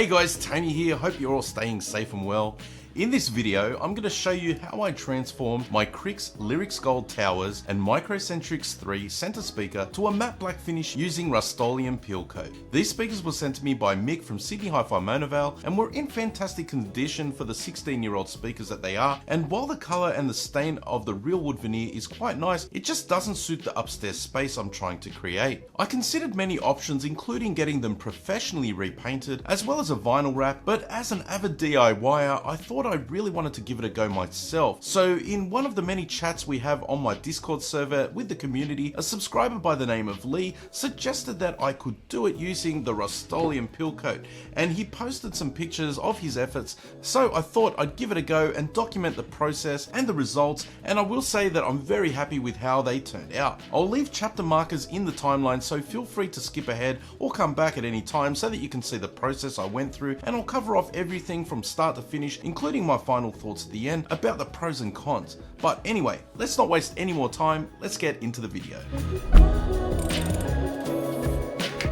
Hey guys, Tony here, hope you're all staying safe and well. In this video, I'm going to show you how I transformed my KRIX Lyrics Gold Towers and Microcentrics 3 center speaker to a matte black finish using Rustoleum peel coat. These speakers were sent to me by Mick from Sydney HIFI Monoval and were in fantastic condition for the 16-year-old speakers that they are, and while the color and the stain of the real wood veneer is quite nice, it just doesn't suit the upstairs space I'm trying to create. I considered many options, including getting them professionally repainted as well as a vinyl wrap, but as an avid DIYer, I thought I really wanted to give it a go myself. So in one of the many chats we have on my Discord server with the community, a subscriber by the name of Lee suggested that I could do it using the Rustoleum peel coat, and he posted some pictures of his efforts, so I thought I'd give it a go and document the process and the results, and I will say that I'm very happy with how they turned out. I'll leave chapter markers in the timeline, so feel free to skip ahead or come back at any time so that you can see the process I went through, and I'll cover off everything from start to finish, including my final thoughts at the end about the pros and cons. But anyway, let's not waste any more time, let's get into the video.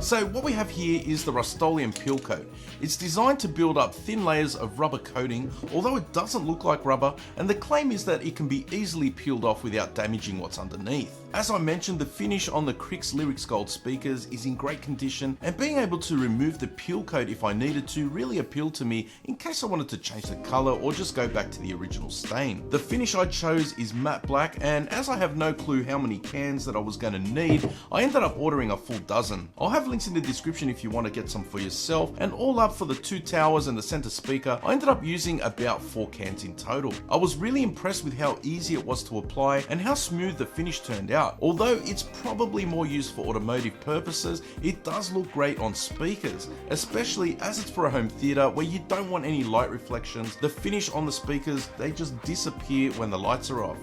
So what we have here is the Rustoleum peel coat. It's designed to build up thin layers of rubber coating, although it doesn't look like rubber, and the claim is that it can be easily peeled off without damaging what's underneath. As I mentioned, the finish on the KRIX Lyrics Gold speakers is in great condition, and being able to remove the peel coat if I needed to really appealed to me in case I wanted to change the color or just go back to the original stain. The finish I chose is matte black, and as I have no clue how many cans that I was going to need, I ended up ordering a full dozen. I'll have links in the description if you want to get some for yourself, and all up for the two towers and the center speaker, I ended up using about 4 cans in total. I was really impressed with how easy it was to apply and how smooth the finish turned out. Although it's probably more used for automotive purposes, it does look great on speakers, especially as it's for a home theater where you don't want any light reflections. The finish on the speakers, they just disappear when the lights are off.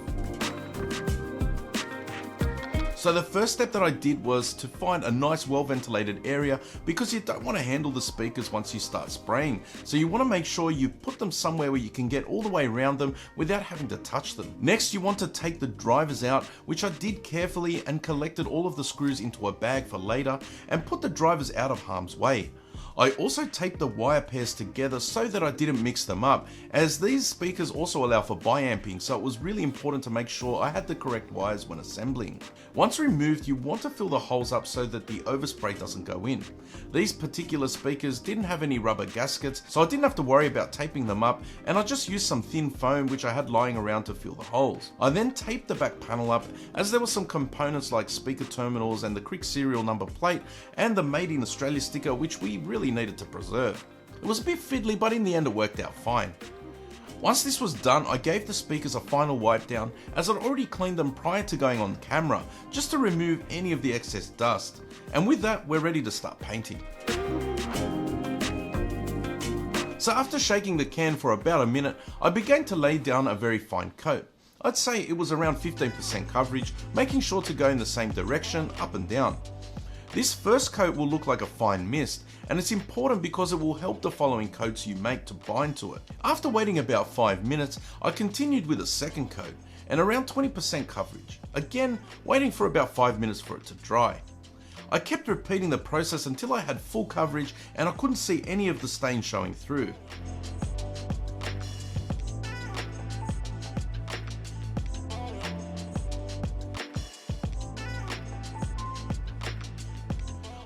So the first step that I did was to find a nice well-ventilated area, because you don't want to handle the speakers once you start spraying. So you want to make sure you put them somewhere where you can get all the way around them without having to touch them. Next, you want to take the drivers out, which I did carefully and collected all of the screws into a bag for later and put the drivers out of harm's way. I also taped the wire pairs together so that I didn't mix them up, as these speakers also allow for bi-amping, so it was really important to make sure I had the correct wires when assembling. Once removed, you want to fill the holes up so that the overspray doesn't go in. These particular speakers didn't have any rubber gaskets, so I didn't have to worry about taping them up, and I just used some thin foam which I had lying around to fill the holes. I then taped the back panel up, as there were some components like speaker terminals and the KRIX serial number plate and the Made in Australia sticker, which we really needed to preserve. It was a bit fiddly, but in the end it worked out fine. Once this was done, I gave the speakers a final wipe down, as I'd already cleaned them prior to going on camera, just to remove any of the excess dust. And with that, we're ready to start painting. So after shaking the can for about a minute, I began to lay down a very fine coat. I'd say it was around 15% coverage, making sure to go in the same direction, up and down. This first coat will look like a fine mist, and it's important because it will help the following coats you make to bind to it. After waiting about 5 minutes, I continued with a second coat, and around 20% coverage, again waiting for about 5 minutes for it to dry. I kept repeating the process until I had full coverage and I couldn't see any of the stain showing through.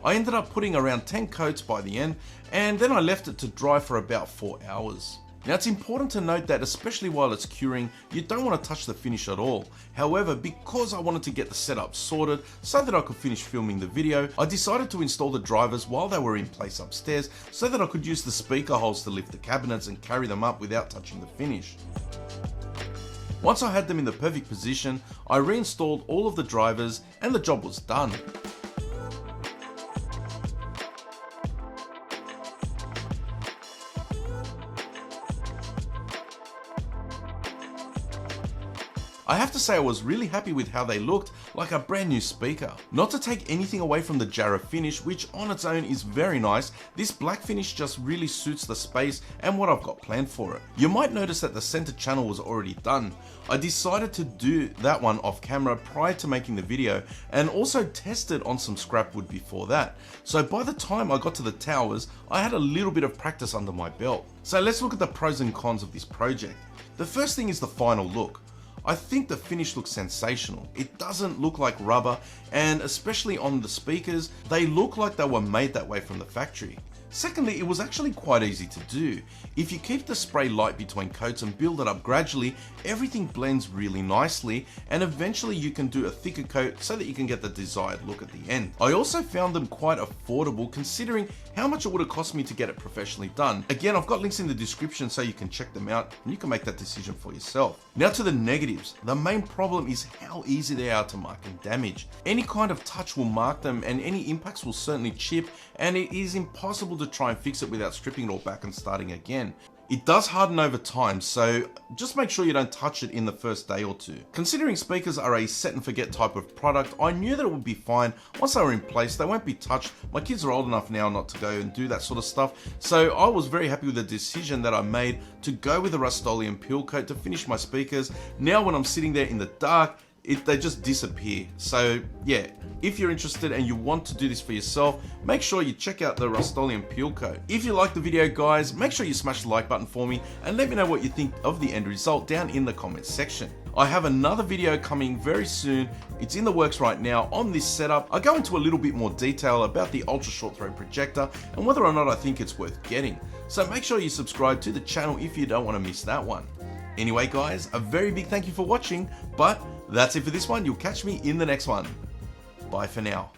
I ended up putting around 10 coats by the end, and then I left it to dry for about 4 hours. Now it's important to note that especially while it's curing, you don't want to touch the finish at all. However, because I wanted to get the setup sorted so that I could finish filming the video, I decided to install the drivers while they were in place upstairs so that I could use the speaker holes to lift the cabinets and carry them up without touching the finish. Once I had them in the perfect position, I reinstalled all of the drivers and the job was done. I have to say I was really happy with how they looked, like a brand new speaker. Not to take anything away from the Jarrah finish, which on its own is very nice, this black finish just really suits the space and what I've got planned for it. You might notice that the center channel was already done. I decided to do that one off camera prior to making the video, and also tested on some scrap wood before that. So by the time I got to the towers, I had a little bit of practice under my belt. So let's look at the pros and cons of this project. The first thing is the final look. I think the finish looks sensational. It doesn't look like rubber, and especially on the speakers, they look like they were made that way from the factory. Secondly, it was actually quite easy to do. If you keep the spray light between coats and build it up gradually, everything blends really nicely, and eventually you can do a thicker coat so that you can get the desired look at the end. I also found them quite affordable considering how much it would have cost me to get it professionally done. Again, I've got links in the description so you can check them out and you can make that decision for yourself. Now to the negatives. The main problem is how easy they are to mark and damage. Any kind of touch will mark them, and any impacts will certainly chip, and it is impossible to try and fix it without stripping it all back and starting again. It does harden over time, so just make sure you don't touch it in the first day or two. Considering speakers are a set and forget type of product, I knew that it would be fine. Once they were in place, they won't be touched. My kids are old enough now not to go and do that sort of stuff, so I was very happy with the decision that I made to go with the Rustoleum peel coat to finish my speakers. Now when I'm sitting there in the dark, they just disappear. So yeah, if you're interested and you want to do this for yourself, make sure you check out the Rustoleum peel coat. If you liked the video guys, make sure you smash the like button for me and let me know what you think of the end result down in the comments section. I have another video coming very soon. It's in the works right now on this setup. I go into a little bit more detail about the ultra short throw projector and whether or not I think it's worth getting. So make sure you subscribe to the channel if you don't want to miss that one. Anyway guys, a very big thank you for watching, but that's it for this one. You'll catch me in the next one. Bye for now.